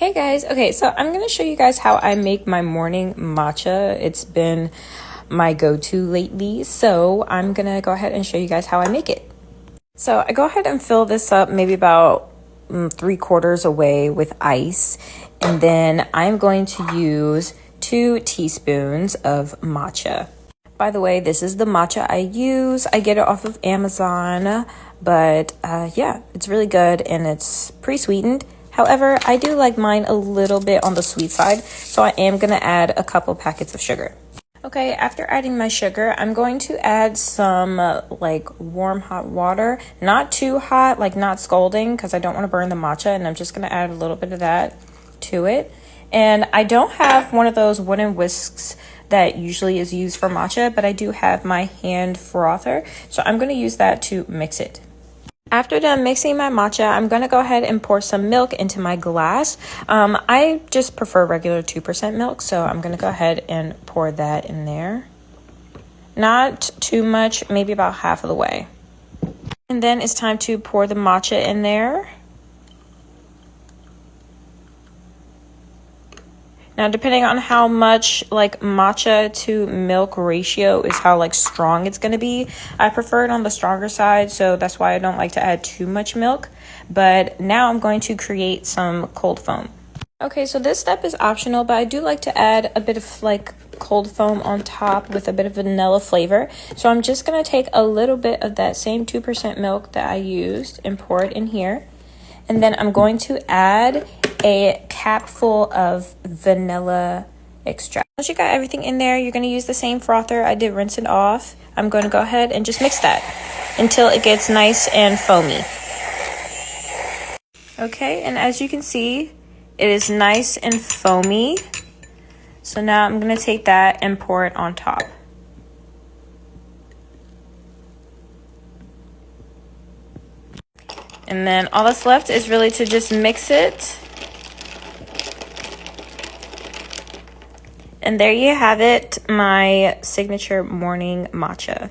Hey guys, okay, so I'm going to show you guys how I make my morning matcha. It's been my go-to lately, so I'm going to go ahead and show you guys how I make it. So I go ahead and fill this up maybe about 3/4 away with ice, and then I'm going to use 2 teaspoons of matcha. By the way, this is the matcha I use. I get it off of Amazon, but yeah, it's really good and it's pre-sweetened. However, I do like mine a little bit on the sweet side, so I am going to add a couple packets of sugar. Okay, after adding my sugar, I'm going to add some like warm hot water. Not too hot, like not scalding, because I don't want to burn the matcha, and I'm just going to add a little bit of that to it. And I don't have one of those wooden whisks that usually is used for matcha, but I do have my hand frother, so I'm going to use that to mix it. After done mixing my matcha, I'm going to go ahead and pour some milk into my glass. I just prefer regular 2% milk, so I'm going to go ahead and pour that in there. Not too much, maybe about half of the way. And then it's time to pour the matcha in there. Now, depending on how much like matcha to milk ratio is how like strong it's going to be. I prefer it on the stronger side, so that's why I don't like to add too much milk. But now I'm going to create some cold foam. Okay, so this step is optional, but I do like to add a bit of like cold foam on top with a bit of vanilla flavor. So I'm just going to take a little bit of that same 2% milk that I used and pour it in here. And then I'm going to add a capful of vanilla extract. Once you got everything in there, you're going to use the same frother. I did rinse it off. I'm going to go ahead and just mix that until it gets nice and foamy. Okay, and as you can see, it is nice and foamy. So now I'm going to take that and pour it on top. And then all that's left is really to just mix it. And there you have it, my signature morning matcha.